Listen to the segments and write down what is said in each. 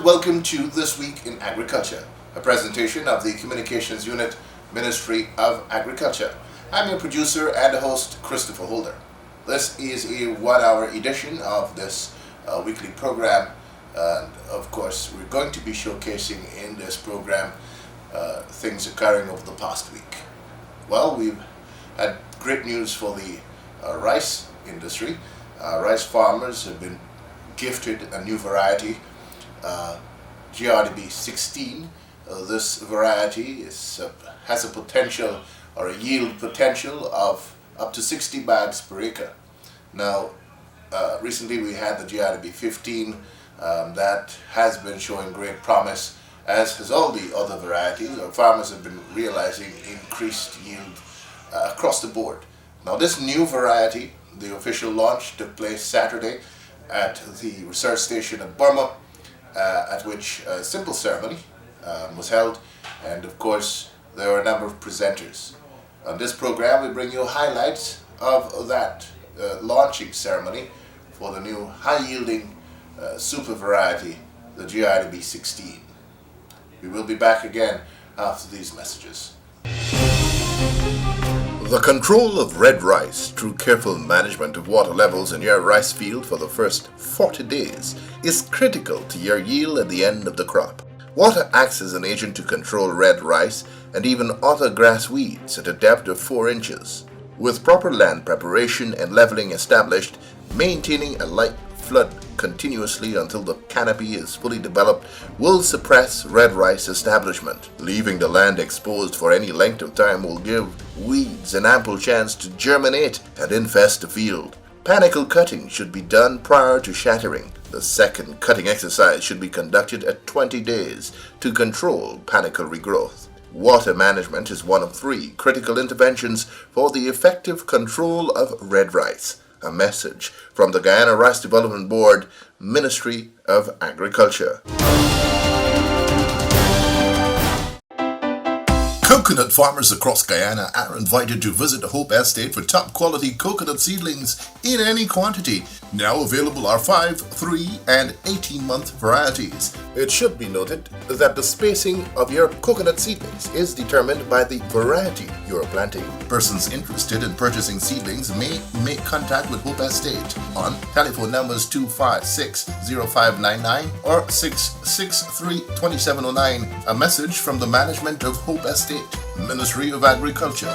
and welcome to This Week in Agriculture, a presentation of the Communications Unit, Ministry of Agriculture. I'm your producer and host, Christopher Holder. This is a one-hour edition of this weekly program, and of course we're going to be showcasing in this program things occurring over the past week. Well, we've had great news for the rice industry. Rice farmers have been gifted a new variety, Grdb 16. This variety has a potential or a yield potential of up to 60 bags per acre. Now, recently we had the Grdb 15 that has been showing great promise, as has all the other varieties. Our farmers have been realizing increased yield across the board. Now, this new variety, the official launch took place Saturday at the research station at Burma, at which a simple ceremony was held, and of course there were a number of presenters. On this program we bring you highlights of that launching ceremony for the new high-yielding super variety, the Grdb 16. We will be back again after these messages. The control of red rice through careful management of water levels in your rice field for the first 40 days is critical to your yield at the end of the crop. Water acts as an agent to control red rice and even other grass weeds at a depth of 4 inches. With proper land preparation and leveling established, maintaining a light flood continuously until the canopy is fully developed will suppress red rice establishment. Leaving the land exposed for any length of time will give weeds an ample chance to germinate and infest the field. Panicle cutting should be done prior to shattering. The second cutting exercise should be conducted at 20 days to control panicle regrowth. Water management is one of 3 critical interventions for the effective control of red rice. A message from the Guyana Rice Development Board, Ministry of Agriculture. Coconut farmers across Guyana are invited to visit the Hope Estate for top quality coconut seedlings in any quantity. Now available are 5, 3, and 18-month varieties. It should be noted that the spacing of your coconut seedlings is determined by the variety you are planting. Persons interested in purchasing seedlings may make contact with Hope Estate on telephone numbers 256-0599 or 663-2709. A message from the management of Hope Estate, Ministry of Agriculture.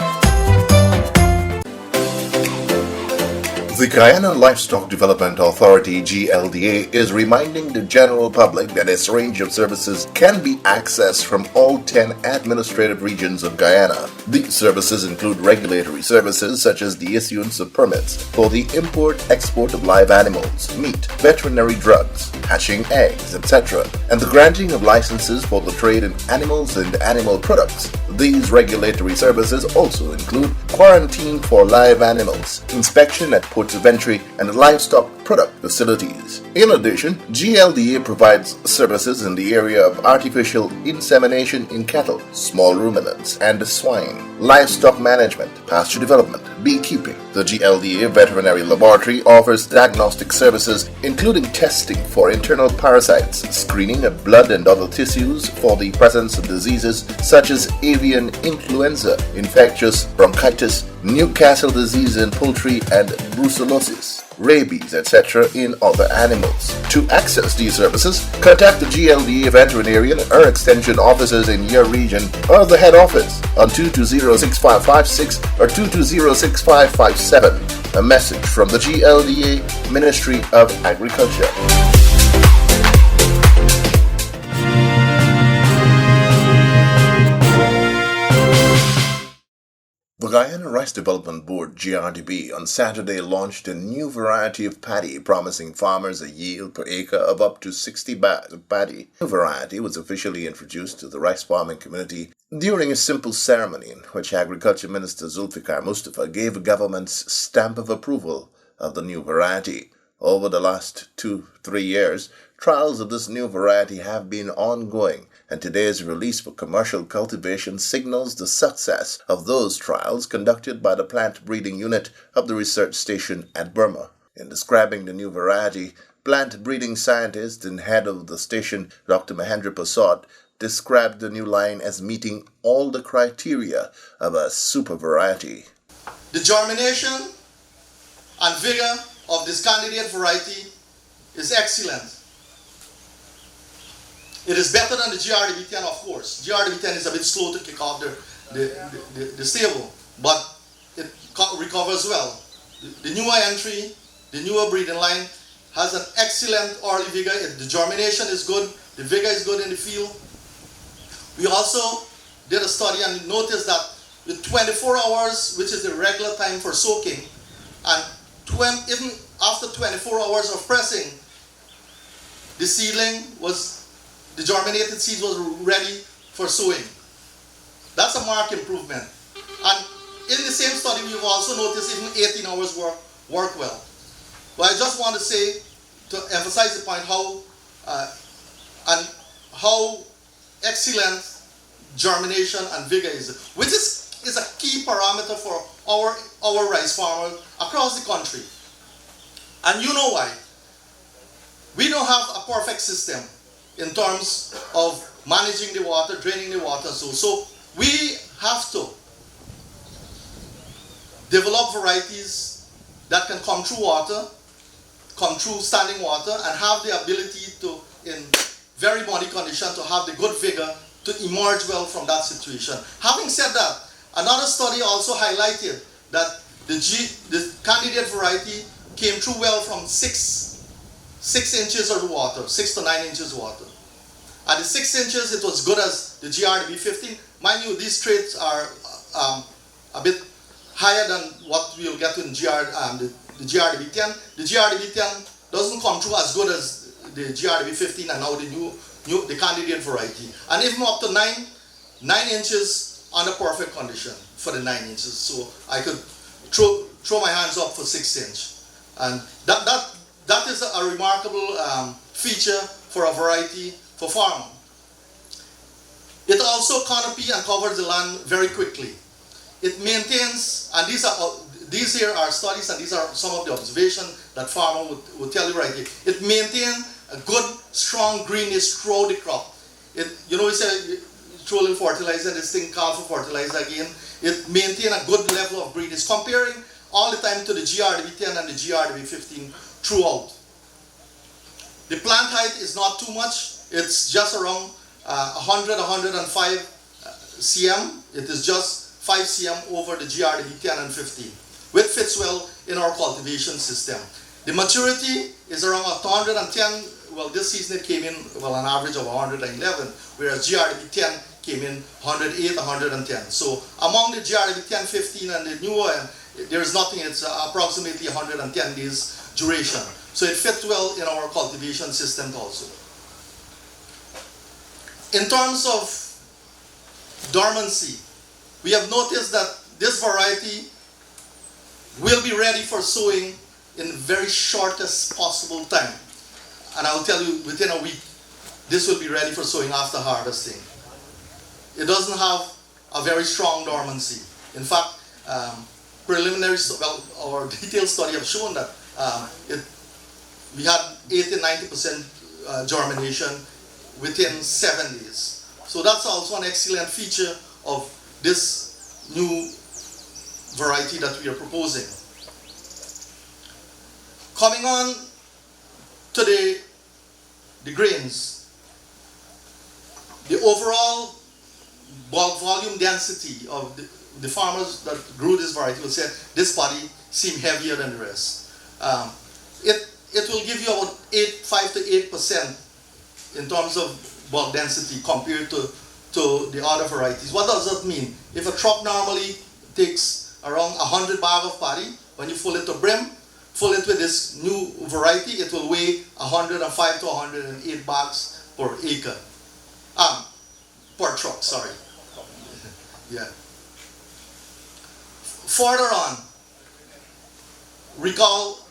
The Guyana Livestock Development Authority, GLDA, is reminding the general public that its range of services can be accessed from all 10 administrative regions of Guyana. These services include regulatory services such as the issuance of permits for the import-export of live animals, meat, veterinary drugs, hatching eggs, etc., and the granting of licenses for the trade in animals and animal products. These regulatory services also include quarantine for live animals, inspection at ports of entry, and livestock product facilities. In addition, GLDA provides services in the area of artificial insemination in cattle, small ruminants, and swine, livestock management, pasture development, beekeeping. The GLDA Veterinary Laboratory offers diagnostic services including testing for internal parasites, screening of blood and other tissues for the presence of diseases such as avian influenza, infectious bronchitis, Newcastle disease in poultry, and brucellosis, rabies, etc. in other animals. To access these services, contact the GLDA veterinarian or extension officers in your region or the head office on 220-6556 or 220-6557. A message from the GLDA, Ministry of Agriculture. The Guyana Rice Development Board, Grdb, on Saturday launched a new variety of paddy, promising farmers a yield per acre of up to 60 bags of paddy. The variety was officially introduced to the rice farming community during a simple ceremony in which Agriculture Minister Zulfikar Mustafa gave the government's stamp of approval of the new variety. Over the last 2-3 years, trials of this new variety have been ongoing, and today's release for commercial cultivation signals the success of those trials conducted by the plant breeding unit of the research station at Burma. In describing the new variety, Plant breeding scientist and head of the station, Dr. Mahendra Prasad, described the new line as meeting all the criteria of a super variety. The germination and vigor of this candidate variety is excellent. It is better than the Grdb10, of course. Grdb10 is a bit slow to kick off the stable, but it recovers well. The newer entry, the newer breeding line, has an excellent early vigor. The germination is good, the vigor is good in the field. We also did a study and noticed that with 24 hours, which is the regular time for soaking, and even after 24 hours of pressing, the germinated seeds was ready for sowing. That's a marked improvement. And in the same study, we've also noticed even 18 hours work well. But I just want to say, to emphasize the point, how excellent germination and vigor is, which is a key parameter for our rice farmers across the country. And you know why. We don't have a perfect system in terms of managing the water, draining the water. So we have to develop varieties that can come through water, come through standing water, and have the ability to, in very muddy condition, to have the good vigor to emerge well from that situation. Having said that, another study also highlighted that the candidate variety came through well from 6 inches of water, 6 to 9 inches of water. At the 6 inches, it was good as the Grdb15. Mind you, these traits are a bit higher than what we'll get in the Grdb10. The Grdb10 doesn't come through as good as the Grdb15 and now the candidate variety. And even up to 9 inches under perfect condition for the 9 inches. So I could throw my hands up for 6 inch. And that is a remarkable feature for a variety for farming. It also canopy and covers the land very quickly. It maintains, and these here are studies, and these are some of the observations that farmer would tell you right here. It maintains a good, strong greenness throughout the crop. It's a throw a little fertilizer, this thing called for fertilizer again. It maintains a good level of greenness, comparing all the time to the Grdb10 and the Grdb15 throughout. The plant height is not too much. It's just around 105 cm. It is just 5 cm over the Grdb10 and 15, which fits well in our cultivation system. The maturity is around 110. Well, this season it came in, an average of 111, whereas Grdb10 came in 108, 110. So among the Grdb10, 15 and the newer, there is nothing. It's approximately 110 days duration. So it fits well in our cultivation system also. In terms of dormancy, we have noticed that this variety will be ready for sowing in very shortest possible time. And I'll tell you, within a week, this will be ready for sowing after harvesting. It doesn't have a very strong dormancy. In fact, our detailed study have shown that we had 80-90% germination within 7 days. So that's also an excellent feature of this new variety that we are proposing. Coming on to the grains, the overall bulk volume density of the farmers that grew this variety will say this body seemed heavier than the rest. It will give you about 5 to 8% in terms of bulk density compared to the other varieties. What does that mean? If a truck normally takes around 100 bags of paddy, when you fill it to brim, fill it with this new variety, it will weigh 105 to 108 bags per acre. Per truck, sorry. Yeah. Further on, recall,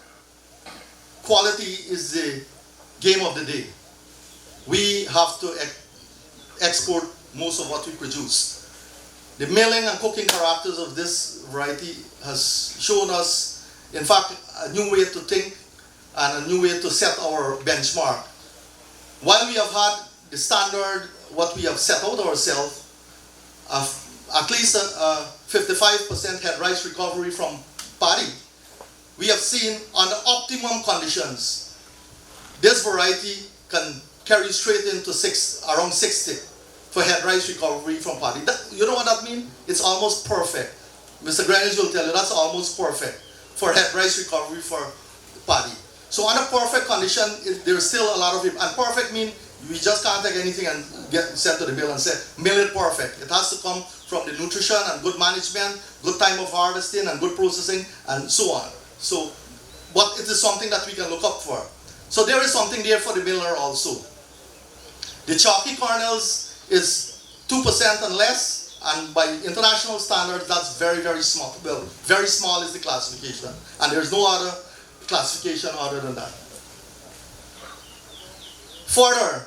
quality is the game of the day. We have to export most of what we produce. The milling and cooking characters of this variety has shown us, in fact, a new way to think and a new way to set our benchmark. While we have had the standard, what we have set out ourselves, at least a 55% head rice recovery from paddy, we have seen under optimum conditions, this variety can carry straight into around 60 for head rice recovery from paddy. You know what that means? It's almost perfect. Mr. Greenwich will tell you that's almost perfect for head rice recovery for paddy. So under perfect condition, there's still a lot of it. And perfect means we just can't take anything and get sent to the mill and say, mill it perfect. It has to come from the nutrition and good management, good time of harvesting and good processing and so on. So, but it is something that we can look up for. So there is something there for the miller also. The chalky kernels is 2% and less, and by international standards, that's very, very small. Well, very small is the classification, and there's no other classification other than that. Further,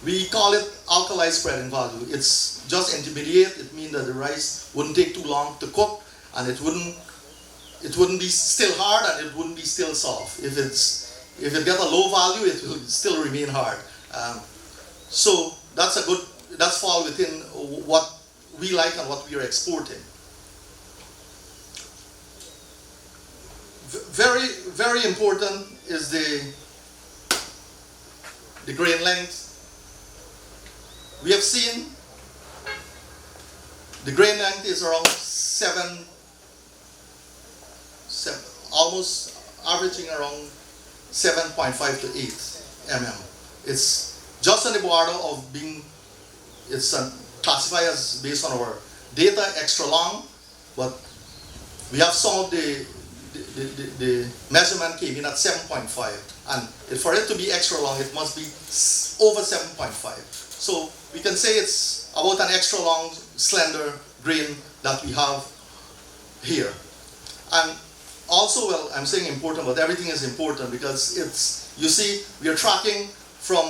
we call it alkali spreading value. It's just intermediate. It means that the rice wouldn't take too long to cook, and it wouldn't be still hard, and it wouldn't be still soft. If it gets a low value, it will still remain hard. So that's fall within what we like and what we are exporting. Very, very important is the grain length. We have seen the grain length is around 7, almost averaging around 7.5 to 8 mm. It's just on the border of being, it's classified as, based on our data, extra long, but we have some of the measurement came in at 7.5, and for it to be extra long, it must be over 7.5. So we can say it's about an extra long, slender grain that we have here. And also, well, I'm saying important, but everything is important because it's, you see, we are tracking from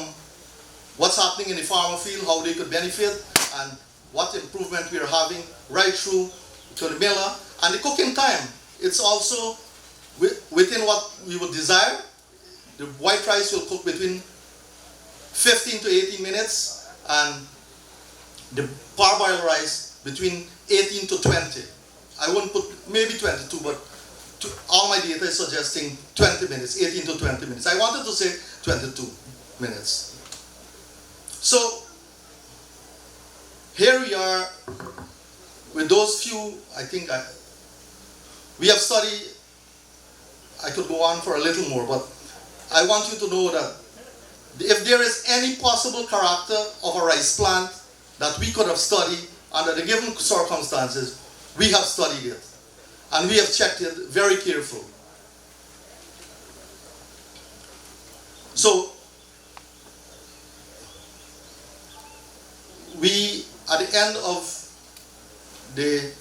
what's happening in the farmer field, how they could benefit, and what improvement we are having right through to the miller. And the cooking time, it's also within what we would desire. The white rice will cook between 15 to 18 minutes, and the parboiled rice between 18 to 20. I won't put, maybe 22, but all my data is suggesting 20 minutes, 18 to 20 minutes. I wanted to say 22 minutes. So, here we are with those few, we have studied, I could go on for a little more, but I want you to know that if there is any possible character of a rice plant that we could have studied under the given circumstances, we have studied it. And we have checked it very carefully. So, we, at the end of the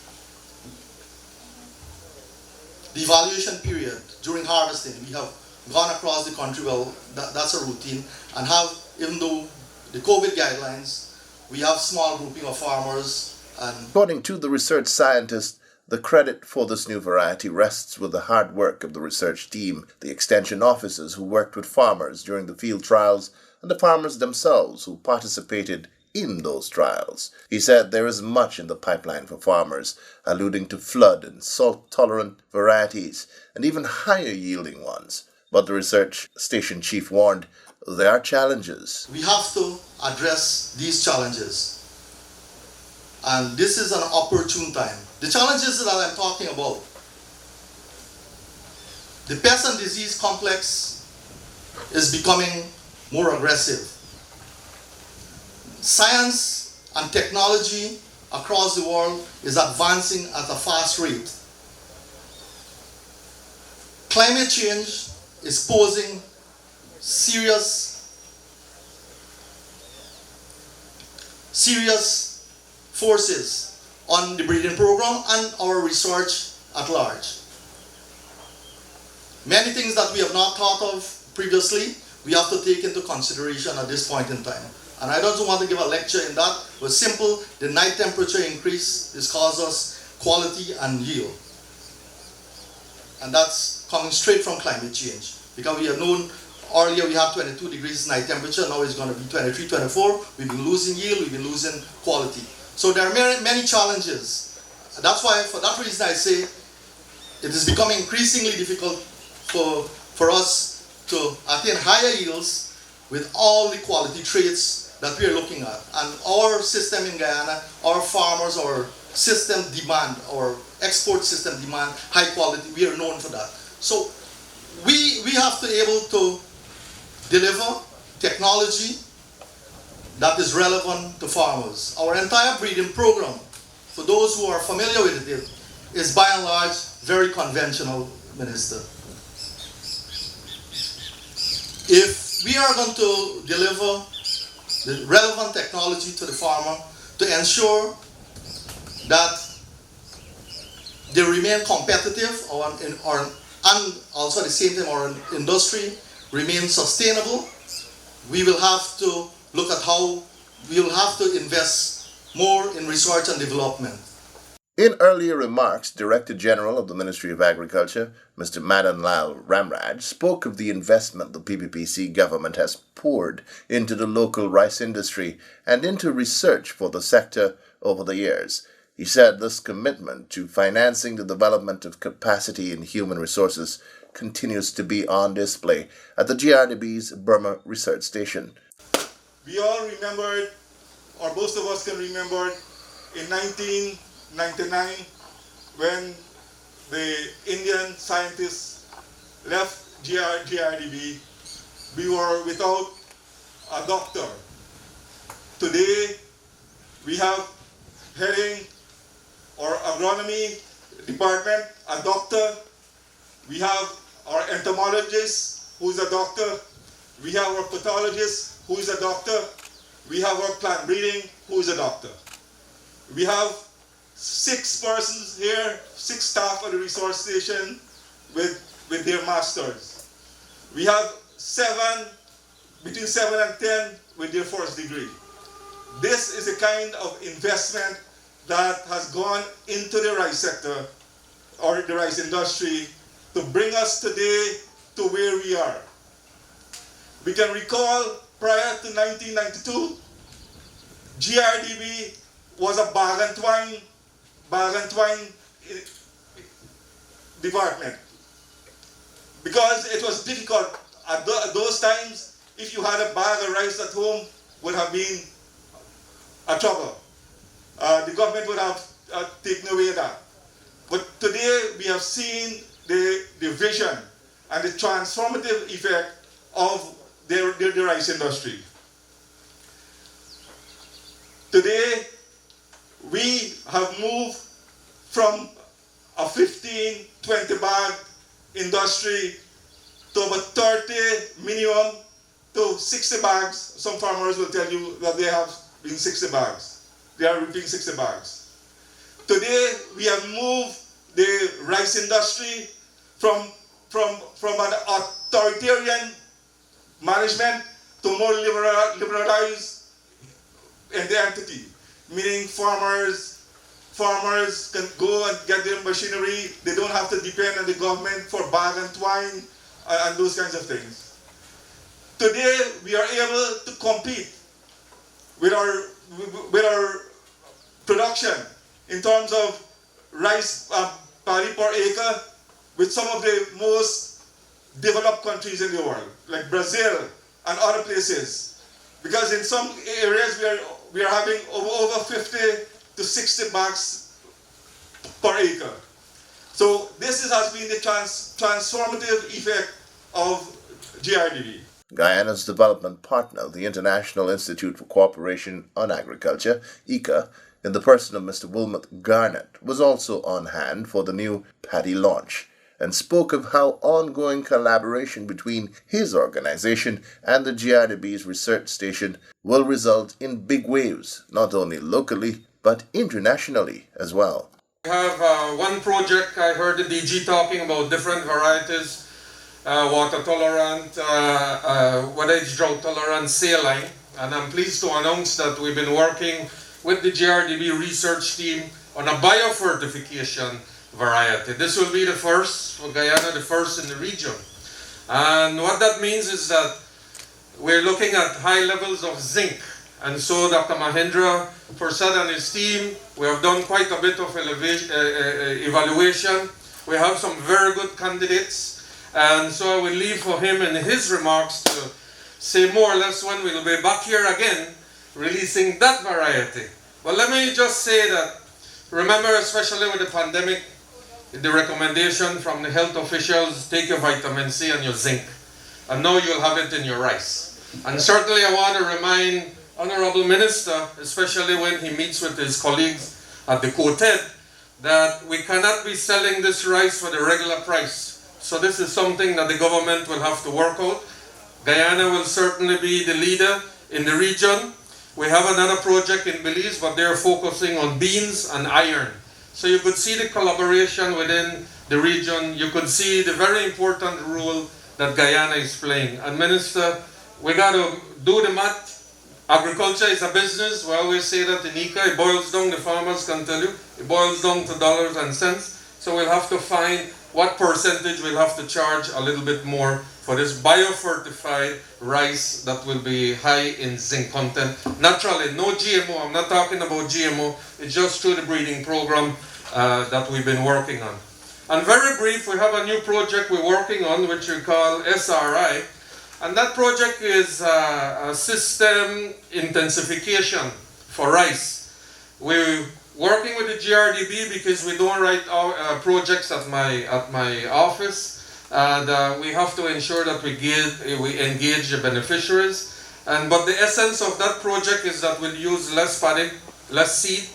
evaluation period during harvesting, we have gone across the country, well, that's a routine, and have, even though the COVID guidelines, we have small grouping of farmers. And according to the research scientist, the credit for this new variety rests with the hard work of the research team, the extension officers who worked with farmers during the field trials, and the farmers themselves who participated in those trials. He said there is much in the pipeline for farmers, alluding to flood and salt-tolerant varieties, and even higher-yielding ones. But the research station chief warned there are challenges. We have to address these challenges. And this is an opportune time. The challenges that I'm talking about, the pest and disease complex is becoming more aggressive. Science and technology across the world is advancing at a fast rate. Climate change is posing serious forces on the breeding program and our research at large. Many things that we have not thought of previously, we have to take into consideration at this point in time. And I don't want to give a lecture in that, but simple, the night temperature increase is causes quality and yield. And that's coming straight from climate change. Because we have known earlier we have 22 degrees night temperature, now it's going to be 23, 24. We've been losing yield, we've been losing quality. So there are many challenges. That's why, for that reason, I say it is becoming increasingly difficult for us to attain higher yields with all the quality traits that we are looking at. And our system in Guyana, our farmers, our system demand, our export system demand high quality. We are known for that. So we have to be able to deliver technology that is relevant to farmers. Our entire breeding program, for those who are familiar with it, is by and large very conventional, Minister. If we are going to deliver the relevant technology to the farmer to ensure that they remain competitive and also at the same time our industry remains sustainable, we will have to look at how we will have to invest more in research and development. In earlier remarks, Director General of the Ministry of Agriculture, Mr. Madan Lal Ramraj, spoke of the investment the PPPC government has poured into the local rice industry and into research for the sector over the years. He said this commitment to financing the development of capacity in human resources continues to be on display at the Grdb's Burma Research Station. We all remembered, or most of us can remember, in 1999 when the Indian scientists left Grdb, we were without a doctor. Today we have heading our agronomy department a doctor. We have our entomologist who is a doctor. We have our pathologist who is a doctor. We have our plant breeding who is a doctor. We have 6 persons here, 6 staff at the resource station with their masters. We have between 7 and 10 with their first degree. This is the kind of investment that has gone into the rice sector or the rice industry to bring us today to where we are. We can recall prior to 1992, Grdb was a bag and twine department because it was difficult at those times. If you had a bag of rice at home, would have been a trouble. The government would have taken away that. But today we have seen the vision and the transformative effect of the rice industry. Today we have moved from a 15, 20 bag industry to about 30 minimum to 60 bags. Some farmers will tell you that they have been 60 bags. They are reaping 60 bags. Today we have moved the rice industry from an authoritarian management to more liberalized entity, meaning farmers can go and get their machinery. They don't have to depend on the government for bag and twine and those kinds of things. Today we are able to compete with our production in terms of rice paddy per acre with some of the most developed countries in the world, like Brazil and other places. Because in some areas we are having over 50 to 60 bags per acre. So this has been the transformative effect of Grdb. Guyana's development partner, the International Institute for Cooperation on Agriculture, ICA, in the person of Mr. Wilmot Garnett, was also on hand for the new paddy launch and spoke of how ongoing collaboration between his organization and the Grdb's research station will result in big waves, not only locally, but internationally as well. We have one project. I heard the DG talking about different varieties, water tolerant, whether it's drought tolerant saline, and I'm pleased to announce that we've been working with the Grdb research team on a biofortification variety. This will be the first for Guyana, the first in the region. And what that means is that we're looking at high levels of zinc. And so Dr. Mahendra Persad and his team, we have done quite a bit of evaluation. We have some very good candidates. And so I will leave for him in his remarks to say more or less when we'll be back here again, releasing that variety. But let me just say that, remember, especially with the pandemic, the recommendation from the health officials, take your vitamin C and your zinc. And now you'll have it in your rice. And certainly I want to remind Honorable Minister, especially when he meets with his colleagues at the Quartet, that we cannot be selling this rice for the regular price. So this is something that the government will have to work out. Guyana will certainly be the leader in the region. We have another project in Belize, but they're focusing on beans and iron. So you could see the collaboration within the region. You could see the very important role that Guyana is playing. And Minister, we got to do the math. Agriculture is a business. We always say that in ICA, it boils down, the farmers can tell you, it boils down to dollars and cents. So we'll have to find what percentage we'll have to charge a little bit more for this biofortified rice that will be high in zinc content. Naturally, no GMO. I'm not talking about GMO. It's just through the breeding program that we've been working on. And very brief, we have a new project we're working on, which we call SRI. And that project is a system intensification for rice. We're working with the Grdb because we don't write projects at my office, and we have to ensure that we engage the beneficiaries. But the essence of that project is that we'll use less paddy, less seed,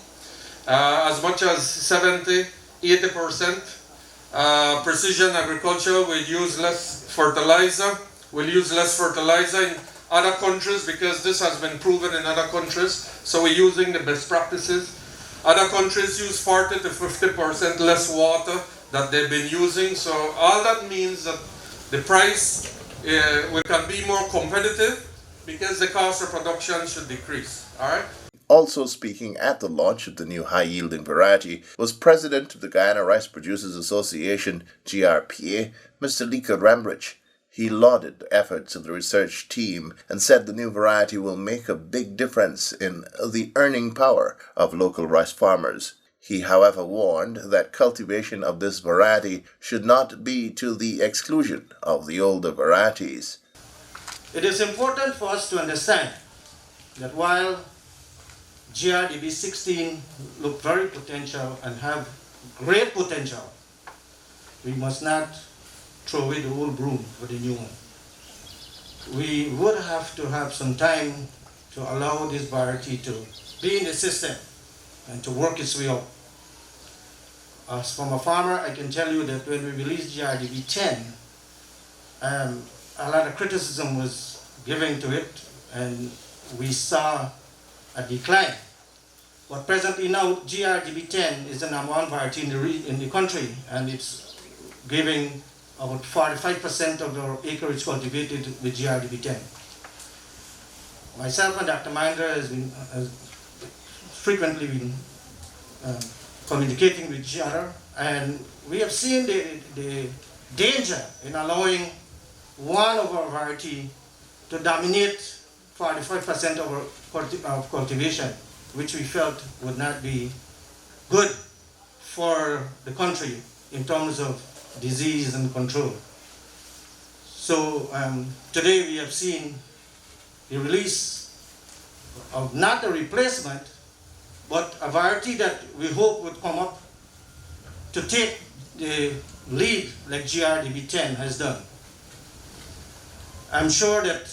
as much as 70–80%. Precision agriculture will use less fertilizer. We'll use less fertilizer in other countries because this has been proven in other countries. So we're using the best practices. Other countries use 40–50% less water that they've been using. So all that means that the price we can be more competitive because the cost of production should decrease. All right. Also speaking at the launch of the new high-yielding variety was President of the Guyana Rice Producers Association, GRPA, Mr. Lika Rambrich. He lauded the efforts of the research team and said the new variety will make a big difference in the earning power of local rice farmers. He, however, warned that cultivation of this variety should not be to the exclusion of the older varieties. It is important for us to understand that while Grdb 16 look very potential and have great potential, we must not throw away the old broom for the new one. We would have to have some time to allow this variety to be in the system and to work its way up. As from a farmer, I can tell you that when we released Grdb 10, a lot of criticism was given to it, and we saw a decline. But presently now, Grdb 10 is the #1 variety in the country, and it's giving about 45% of our acreage cultivated with Grdb 10. Myself and Dr. Mahendra has frequently been communicating with each other, and we have seen the danger in allowing one of our variety to dominate 45% of our cultivation, which we felt would not be good for the country in terms of disease and control. So today we have seen the release of not a replacement, but a variety that we hope would come up to take the lead like Grdb 10 has done. I'm sure that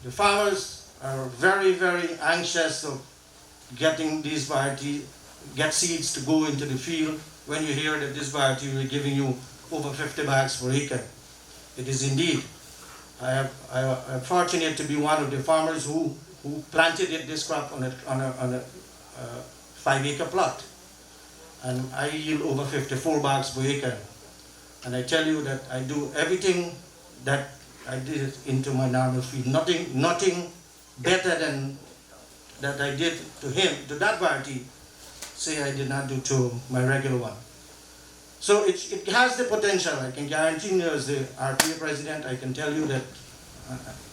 the farmers are very, very anxious of getting these variety, get seeds to go into the field when you hear that this variety will be giving you over 50 bags per acre. It is indeed. I'm fortunate to be one of the farmers who planted this crop on a 5-acre plot, and I yield over 54 bags per acre. And I tell you that I do everything that I did into my normal field. Nothing better than that I did to that variety, say I did not do to my regular one. So it has the potential. I can guarantee you as the RPA president, I can tell you that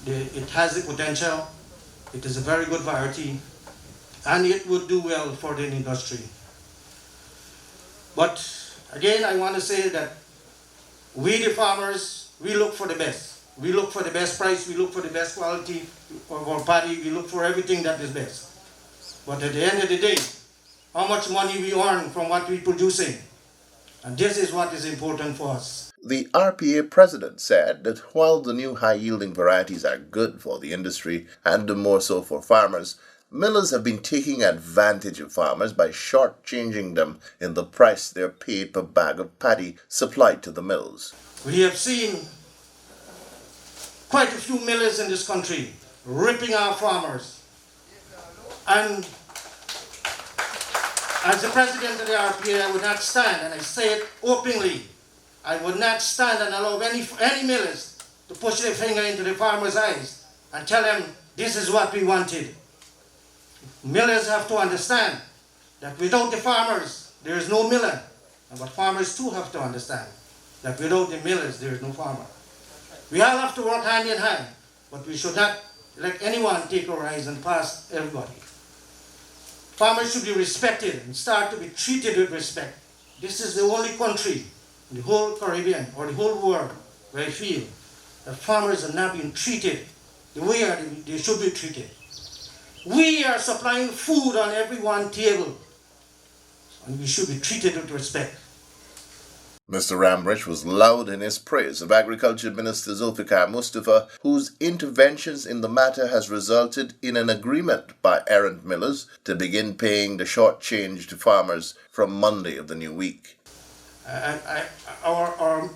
it has the potential. It is a very good variety, and it would do well for the industry. But again, I want to say that we, the farmers, we look for the best. We look for the best price, we look for the best quality of our paddy, we look for everything that is best. But at the end of the day, how much money we earn from what we're producing. And this is what is important for us. The RPA president said that while the new high-yielding varieties are good for the industry and more so for farmers, millers have been taking advantage of farmers by shortchanging them in the price they're paid per bag of paddy supplied to the mills. We have seen quite a few millers in this country ripping our farmers. And as the president of the RPA, I would not stand, and I say it openly, I would not stand and allow any millers to push their finger into the farmer's eyes and tell them this is what we wanted. Millers have to understand that without the farmers, there is no miller. And but farmers too have to understand that without the millers, there is no farmer. We all have to work hand in hand, but we should not let anyone take our eyes and pass everybody. Farmers should be respected and start to be treated with respect. This is the only country in the whole Caribbean or the whole world where I feel that farmers are not being treated the way they should be treated. We are supplying food on everyone's table, and we should be treated with respect. Mr. Ramrich was loud in his praise of Agriculture Minister Zulfikar Mustafa, whose interventions in the matter has resulted in an agreement by errant millers to begin paying the short change to farmers from Monday of the new week. Our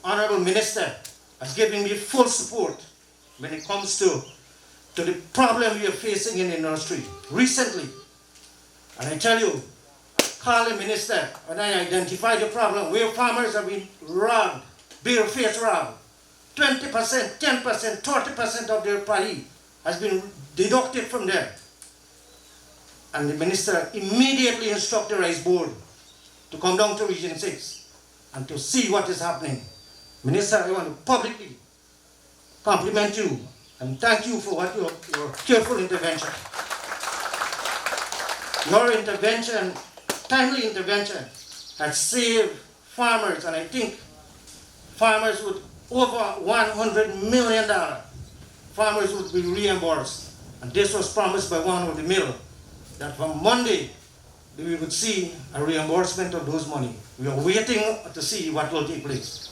Honourable Minister has given me full support when it comes to the problem we are facing in the industry recently. And I tell you, call the minister and I identify the problem where farmers have been robbed, bare-faced robbed. 20%, 10%, 30% of their pay has been deducted from them. And the minister immediately instructed the Rice Board to come down to Region 6 and to see what is happening. Minister, I want to publicly compliment you and thank you for what your careful intervention. Your intervention, timely intervention, has saved farmers, and I think farmers with over $100 million, farmers would be reimbursed. And this was promised by one of the mill, that from Monday, we would see a reimbursement of those money. We are waiting to see what will take place.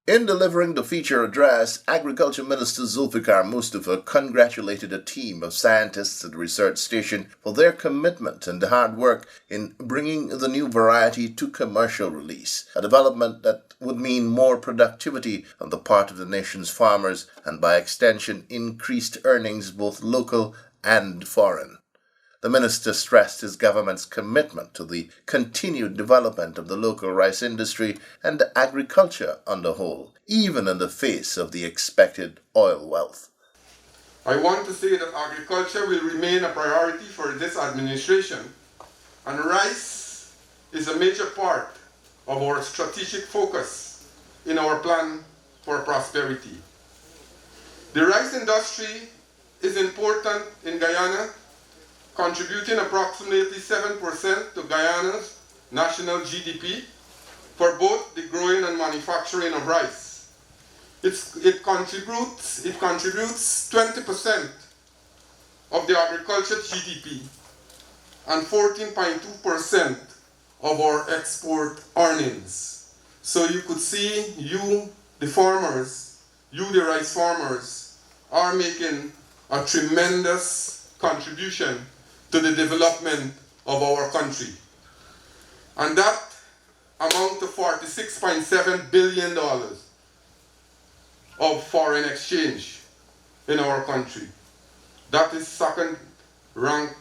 In delivering the feature address, Agriculture Minister Zulfikar Mustafa congratulated a team of scientists at the research station for their commitment and hard work in bringing the new variety to commercial release, a development that would mean more productivity on the part of the nation's farmers and by extension increased earnings both local and foreign. The minister stressed his government's commitment to the continued development of the local rice industry and agriculture on the whole, even in the face of the expected oil wealth. I want to say that agriculture will remain a priority for this administration, and rice is a major part of our strategic focus in our plan for prosperity. The rice industry is important in Guyana, contributing approximately 7% to Guyana's national GDP for both the growing and manufacturing of rice. It contributes 20% of the agriculture GDP and 14.2% of our export earnings. So you could see you, the farmers, the rice farmers, are making a tremendous contribution to the development of our country. And that amount to $46.7 billion of foreign exchange in our country. That is second rank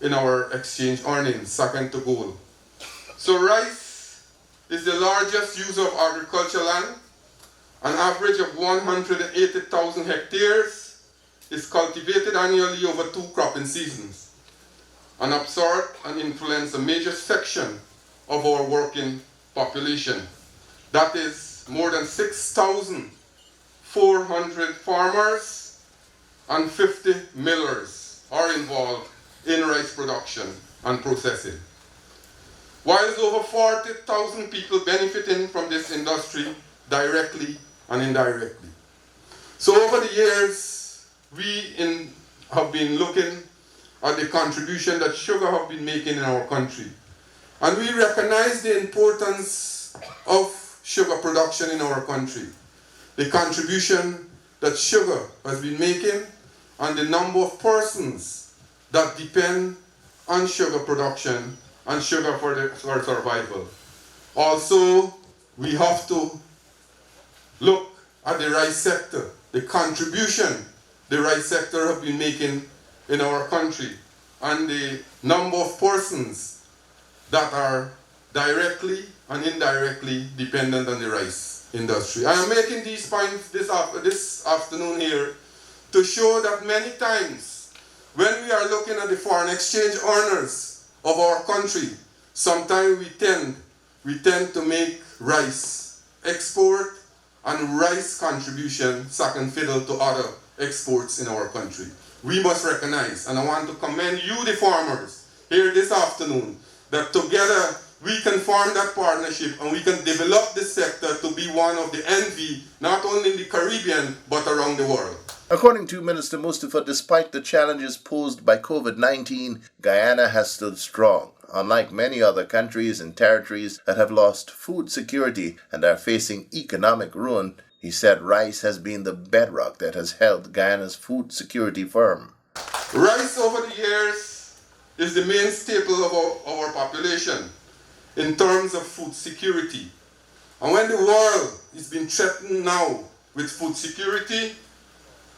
in our exchange earnings, second to gold. So rice is the largest user of agricultural land. An average of 180,000 hectares is cultivated annually over 2 cropping seasons, and absorb and influence a major section of our working population. That is more than 6,400 farmers and 50 millers are involved in rice production and processing. Whilst over 40,000 people benefiting from this industry directly and indirectly. So over the years, we have been looking at the contribution that sugar have been making in our country. And we recognize the importance of sugar production in our country, the contribution that sugar has been making, and the number of persons that depend on sugar production and sugar for survival. Also, we have to look at the rice sector, the contribution the rice sector have been making in our country, and the number of persons that are directly and indirectly dependent on the rice industry. I am making these points this afternoon here to show that many times when we are looking at the foreign exchange earners of our country, sometimes we tend to make rice export and rice contribution second fiddle to other exports in our country. We must recognize, and I want to commend you, the farmers, here this afternoon, that together we can form that partnership and we can develop this sector to be one of the envy, not only in the Caribbean, but around the world. According to Minister Mustafa, despite the challenges posed by COVID-19, Guyana has stood strong, unlike many other countries and territories that have lost food security and are facing economic ruin. He said rice has been the bedrock that has held Guyana's food security firm. Rice over the years is the main staple of our population in terms of food security. And when the world is being threatened now with food security,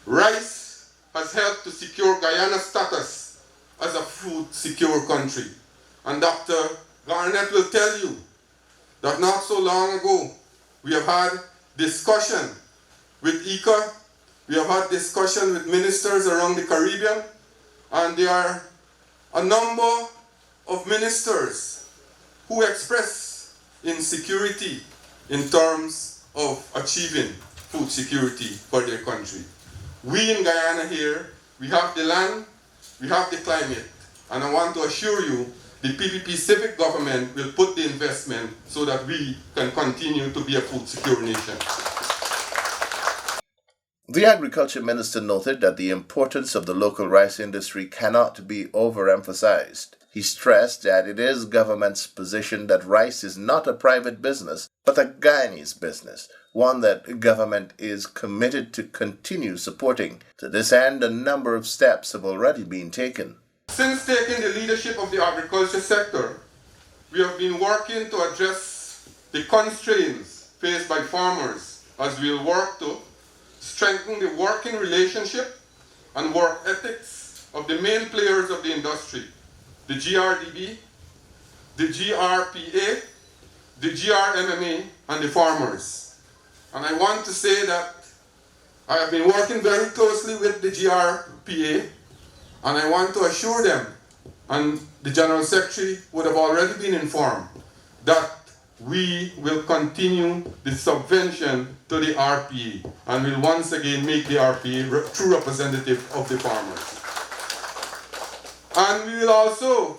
rice has helped to secure Guyana's status as a food secure country. And Dr. Garnett will tell you that not so long ago, we have had discussion with ICA, we have had discussion with ministers around the Caribbean, and there are a number of ministers who express insecurity in terms of achieving food security for their country. We in Guyana here, we have the land, we have the climate, and I want to assure you the PPP civic government will put the investment so that we can continue to be a food secure nation. The Agriculture Minister noted that the importance of the local rice industry cannot be overemphasized. He stressed that it is government's position that rice is not a private business, but a Guyanese business, one that government is committed to continue supporting. To this end, a number of steps have already been taken. Since taking the leadership of the agriculture sector, we have been working to address the constraints faced by farmers as we will work to strengthen the working relationship and work ethics of the main players of the industry, the Grdb, the GRPA, the GRMMA, and the farmers. And I want to say that I have been working very closely with the GRPA, and I want to assure them, and the General Secretary would have already been informed, that we will continue the subvention to the RPA and will once again make the RPA true representative of the farmers. And we will also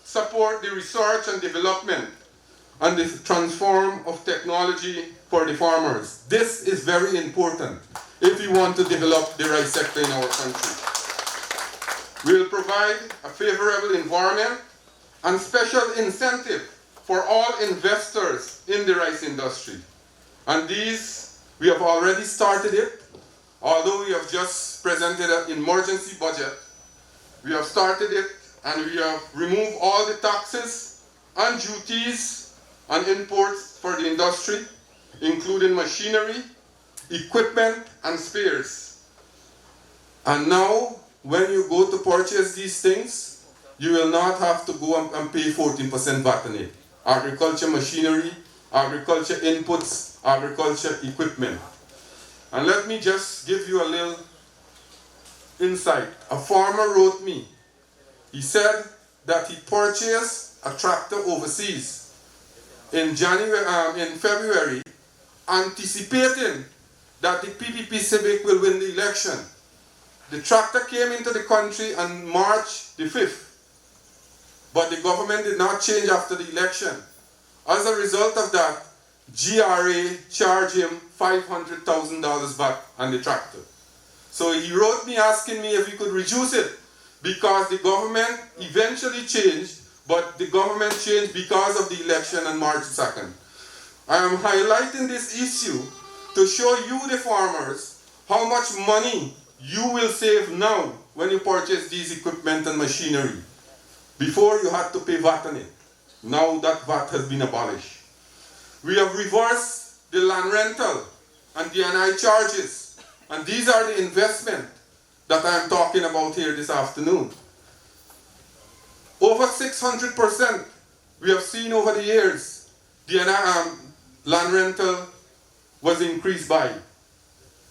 support the research and development and the transform of technology for the farmers. This is very important if we want to develop the rice sector in our country. We will provide a favorable environment and special incentive for all investors in the rice industry. And these, we have already started it, although we have just presented an emergency budget. We have started it and we have removed all the taxes and duties on imports for the industry, including machinery, equipment, and spares. And now, when you go to purchase these things, you will not have to go and pay 14% VAT on it. Agriculture machinery, agriculture inputs, agriculture equipment. And let me just give you a little insight. A farmer wrote me. He said that he purchased a tractor overseas in February, anticipating that the PPP Civic will win the election. The tractor came into the country on March the 5th, but the government did not change after the election. As a result of that, GRA charged him $500,000 back on the tractor. So he wrote me asking me if he could reduce it, because the government eventually changed, but the government changed because of the election on March 2nd. I am highlighting this issue to show you, the farmers, how much money you will save now when you purchase these equipment and machinery. Before, you had to pay VAT on it. Now that VAT has been abolished. We have reversed the land rental and DNI charges, and these are the investment that I am talking about here this afternoon. Over 600% we have seen over the years. DNI land rental was increased by.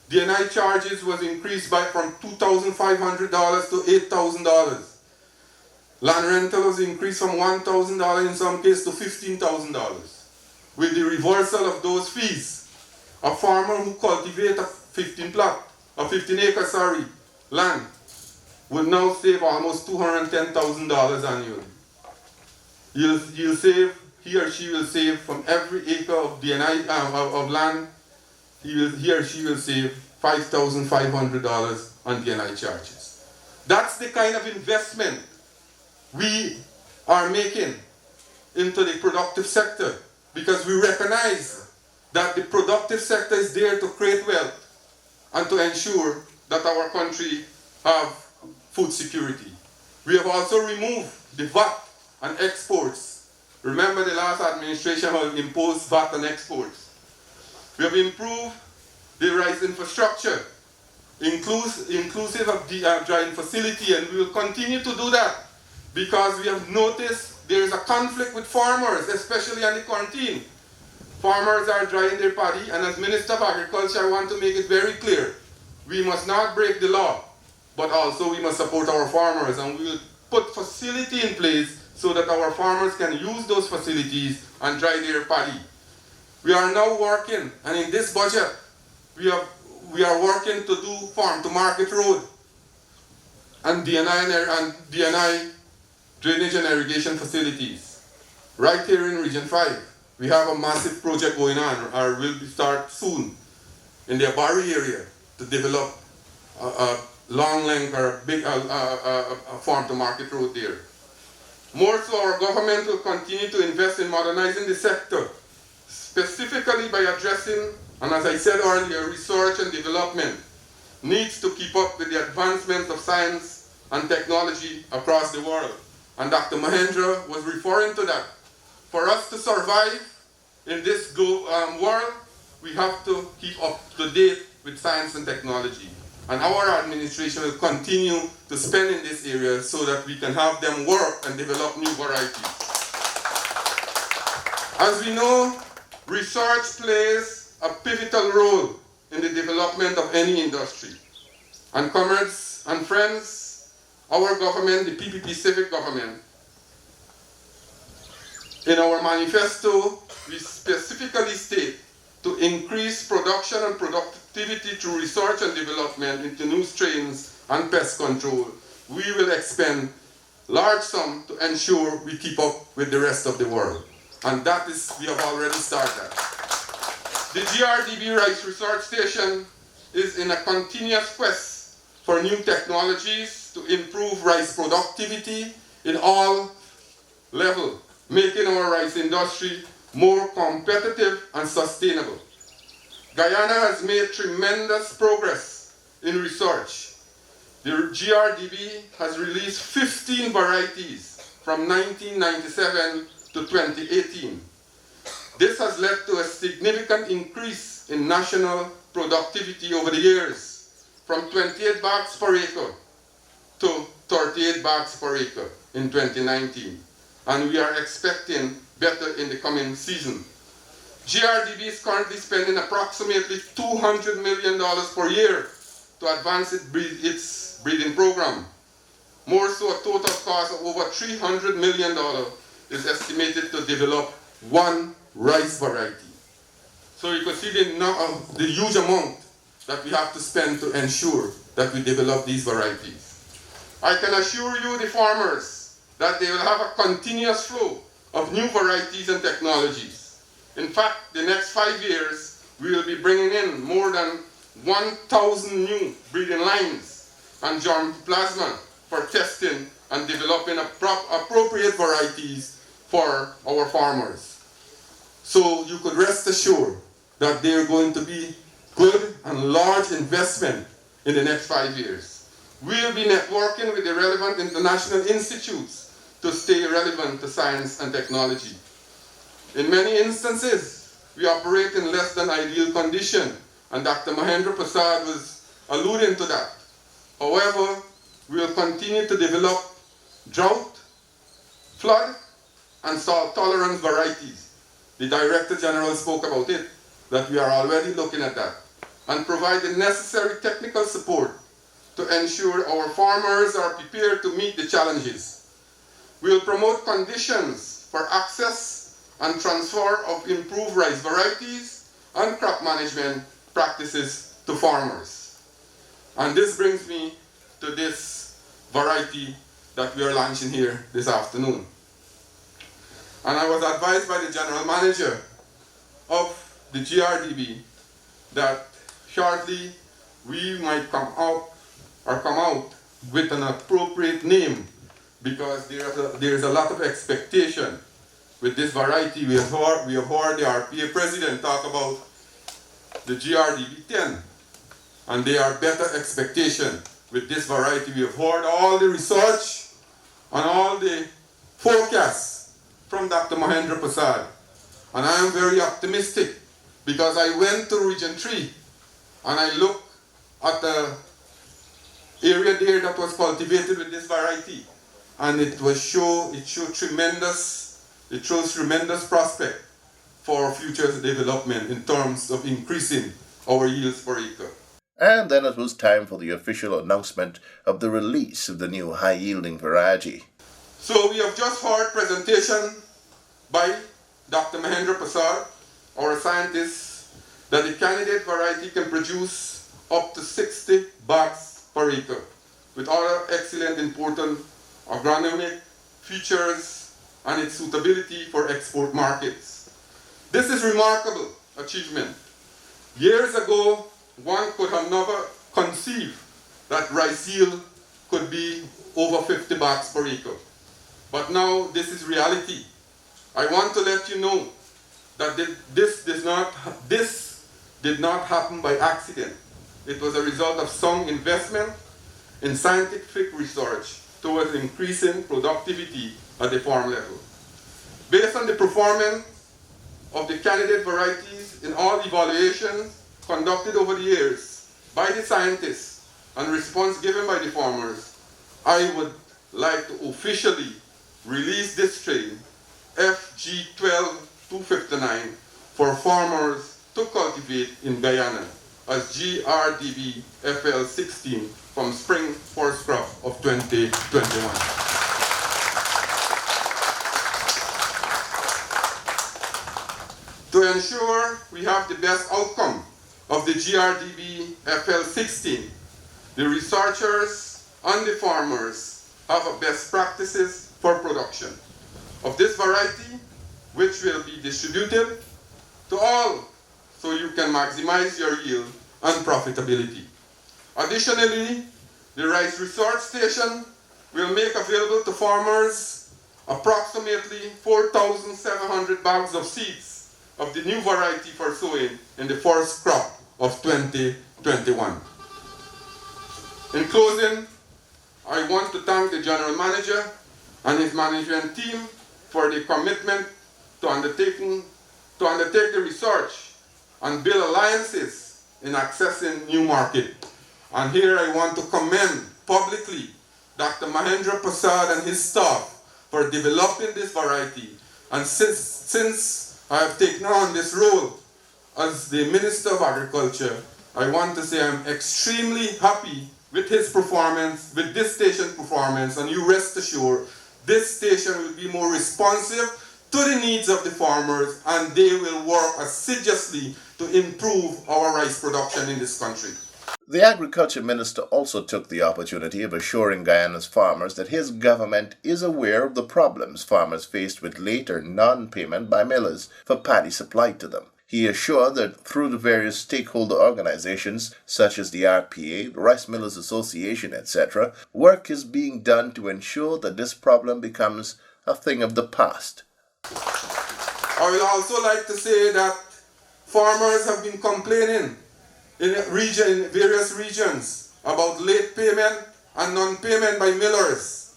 DNI charges was increased by from $2,500 to $8,000. Land rental was increased from $1,000 in some cases to $15,000. With the reversal of those fees, a farmer who cultivates a 15 acre land will now save almost $210,000 annually. He or she will save from every acre of DNI of land, he or she will save $5,500 on DNI charges. That's the kind of investment we are making into the productive sector, because we recognize that the productive sector is there to create wealth and to ensure that our country have food security. We have also removed the VAT on exports. Remember, the last administration has imposed VAT on exports. We have improved the rice infrastructure, inclusive of the drying facility, and we will continue to do that, because we have noticed there is a conflict with farmers, especially on the quarantine. Farmers are drying their paddy, and as Minister of Agriculture, I want to make it very clear, we must not break the law, but also we must support our farmers, and we will put facility in place so that our farmers can use those facilities and dry their paddy. We are now working, and in this budget, we are working to do farm to market road and DNI drainage and irrigation facilities. Right here in Region 5, we have a massive project going on, or will start soon, in the Abari area to develop a long length or a big farm to market road there. More so, our government will continue to invest in modernizing the sector, specifically by addressing, and as I said earlier, research and development needs to keep up with the advancements of science and technology across the world. And Dr. Mahendra was referring to that. For us to survive in this world, we have to keep up to date with science and technology. And our administration will continue to spend in this area so that we can have them work and develop new varieties. As we know, research plays a pivotal role in the development of any industry. And comrades and friends, our government, the PPP Civic government, in our manifesto, we specifically state to increase production and productivity through research and development into new strains and pest control. We will expend large sums to ensure we keep up with the rest of the world. And that is, we have already started. The Grdb Rice Research Station is in a continuous quest for new technologies to improve rice productivity in all levels, making our rice industry more competitive and sustainable. Guyana has made tremendous progress in research. The Grdb has released 15 varieties from 1997 to 2018. This has led to a significant increase in national productivity over the years, from 28 bags per acre to 38 bags per acre in 2019. And we are expecting better in the coming season. Grdb is currently spending approximately $200 million per year to advance its breeding program. More so, a total cost of over $300 million is estimated to develop one rice variety. So you can see the huge amount that we have to spend to ensure that we develop these varieties. I can assure you, the farmers, that they will have a continuous flow of new varieties and technologies. In fact, the next 5 years, we will be bringing in more than 1,000 new breeding lines and germplasm for testing and developing appropriate varieties for our farmers. So you could rest assured that they are going to be good and large investment in the next 5 years. We'll be networking with the relevant international institutes to stay relevant to science and technology. In many instances, we operate in less than ideal condition, and Dr. Mahendra Prasad was alluding to that. However, we will continue to develop drought, flood, and salt tolerance varieties. The Director General spoke about it, that we are already looking at that, and provide the necessary technical support to ensure our farmers are prepared to meet the challenges. We will promote conditions for access and transfer of improved rice varieties and crop management practices to farmers. And this brings me to this variety that we are launching here this afternoon. And I was advised by the General Manager of the Grdb that shortly we might come out with an appropriate name, because there is a lot of expectation with this variety. We have heard the RPA President talk about the Grdb 10, and there are better expectation with this variety. We have heard all the research and all the forecasts from Dr. Mahendra Prasad, and I am very optimistic, because I went to Region 3 and I looked at the area there that was cultivated with this variety, and it shows tremendous prospect for future development in terms of increasing our yields per acre. And then it was time for the official announcement of the release of the new high-yielding variety. So we have just heard presentation by Dr. Mahendra Prasad, our scientist, that the candidate variety can produce up to 60 bags per acre, with other excellent important agronomic features and its suitability for export markets. This is remarkable achievement. Years ago, one could have never conceived that rice yield could be over 50 bags per acre. But now this is reality. I want to let you know that this did not happen by accident. It was a result of some investment in scientific research towards increasing productivity at the farm level. Based on the performance of the candidate varieties in all evaluations conducted over the years by the scientists and response given by the farmers, I would like to officially release this strain, FG12259, for farmers to cultivate in Guyana as Grdb FL16 from spring first crop of 2021. To ensure we have the best outcome of the Grdb FL16, the researchers and the farmers have a best practices for production of this variety, which will be distributed to all so you can maximize your yield and profitability. Additionally, the Rice Research Station will make available to farmers approximately 4,700 bags of seeds of the new variety for sowing in the first crop of 2021. In closing, I want to thank the General Manager and his management team for the commitment to undertake the research and build alliances in accessing new market. And here I want to commend publicly Dr. Mahendra Prasad and his staff for developing this variety. And since I have taken on this role as the Minister of Agriculture, I want to say I'm extremely happy with his performance, with this station performance, and you rest assured this station will be more responsive to the needs of the farmers, and they will work assiduously to improve our rice production in this country. The Agriculture Minister also took the opportunity of assuring Guyana's farmers that his government is aware of the problems farmers faced with late or non-payment by millers for paddy supplied to them. He assured that through the various stakeholder organizations such as the RPA, the Rice Millers Association, etc., work is being done to ensure that this problem becomes a thing of the past. I would also like to say that farmers have been complaining in various regions about late payment and non-payment by millers.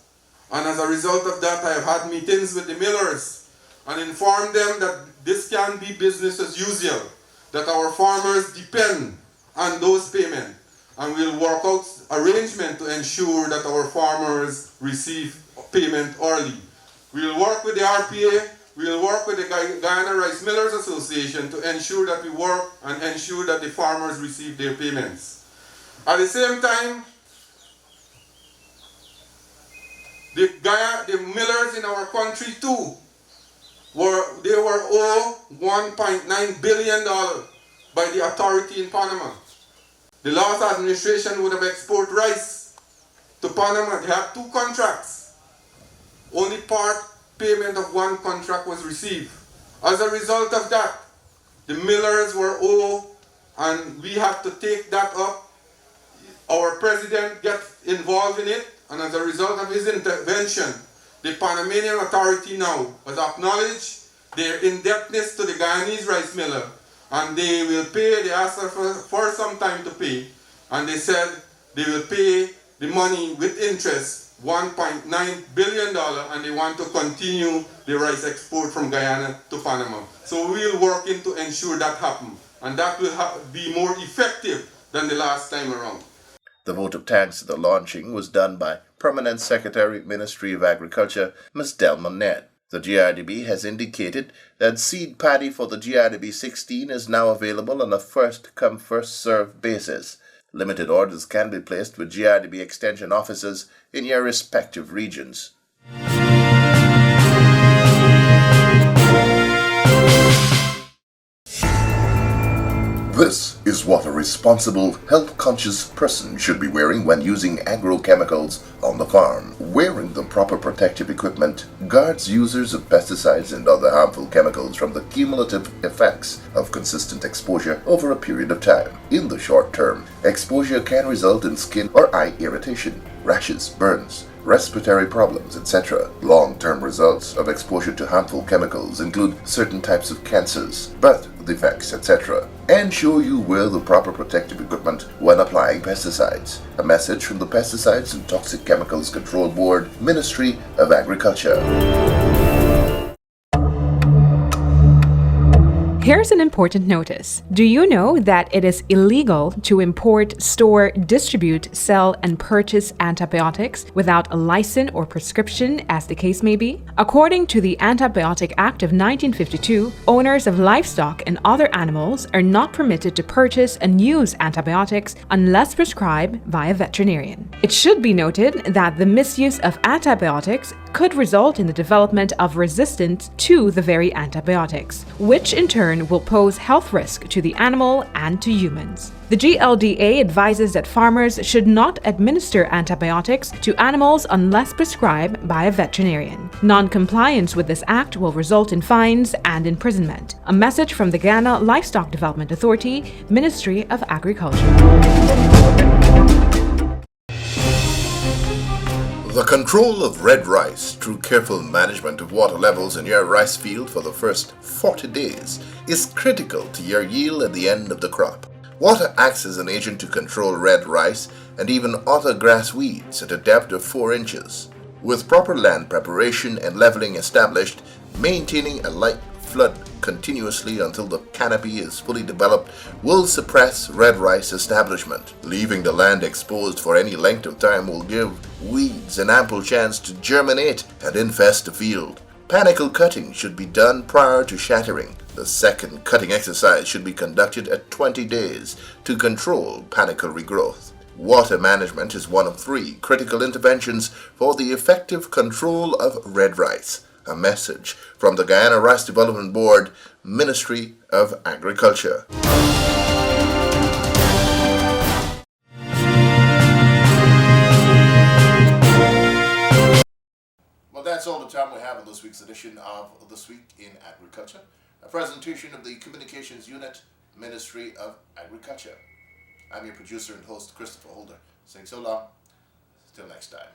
And as a result of that, I have had meetings with the millers and informed them that this can be business as usual, that our farmers depend on those payments, and we'll work out arrangement to ensure that our farmers receive payment early. We'll work with the RPA, we'll work with the Guyana Rice Millers Association to ensure that we work and ensure that the farmers receive their payments. At the same time, the millers in our country too, were owed $1.9 billion by the authority in Panama. The last administration would have exported rice to Panama. They had 2 contracts. Only part payment of 1 contract was received. As a result of that, the millers were owed, and we have to take that up. Our president gets involved in it, and as a result of his intervention, the Panamanian authority now has acknowledged their indebtedness to the Guyanese rice miller, and they will pay. They asked for some time to pay, and they said they will pay the money with interest, $1.9 billion, and they want to continue the rice export from Guyana to Panama. So we'll work in to ensure that happens, and that will be more effective than the last time around. The vote of thanks at the launching was done by Permanent Secretary, Ministry of Agriculture, Ms. Delma Ned. The Grdb has indicated that seed paddy for the Grdb 16 is now available on a first-come, first-served basis. Limited orders can be placed with Grdb Extension officers in your respective regions. This is what a responsible, health-conscious person should be wearing when using agrochemicals on the farm. Wearing the proper protective equipment guards users of pesticides and other harmful chemicals from the cumulative effects of consistent exposure over a period of time. In the short term, exposure can result in skin or eye irritation, rashes, burns, respiratory problems, etc. Long-term results of exposure to harmful chemicals include certain types of cancers, birth defects, etc. Ensure you wear the proper protective equipment when applying pesticides. A message from the Pesticides and Toxic Chemicals Control Board, Ministry of Agriculture. Here's an important notice. Do you know that it is illegal to import, store, distribute, sell, and purchase antibiotics without a license or prescription, as the case may be? According to the Antibiotic Act of 1952, owners of livestock and other animals are not permitted to purchase and use antibiotics unless prescribed by a veterinarian. It should be noted that the misuse of antibiotics could result in the development of resistance to the very antibiotics, which in turn will pose health risk to the animal and to humans. The GLDA advises that farmers should not administer antibiotics to animals unless prescribed by a veterinarian. Non-compliance with this act will result in fines and imprisonment. A message from the Ghana Livestock Development Authority, Ministry of Agriculture. The control of red rice through careful management of water levels in your rice field for the first 40 days is critical to your yield at the end of the crop. Water acts as an agent to control red rice and even other grass weeds at a depth of 4 inches. With proper land preparation and leveling established, maintaining a light flood continuously until the canopy is fully developed will suppress red rice establishment. Leaving the land exposed for any length of time will give weeds an ample chance to germinate and infest the field. Panicle cutting should be done prior to shattering. The second cutting exercise should be conducted at 20 days to control panicle regrowth. Water management is one of 3 critical interventions for the effective control of red rice. A message from the Guyana Rice Development Board, Ministry of Agriculture. Well, that's all the time we have in this week's edition of This Week in Agriculture, a presentation of the Communications Unit, Ministry of Agriculture. I'm your producer and host, Christopher Holder, saying so long, till next time.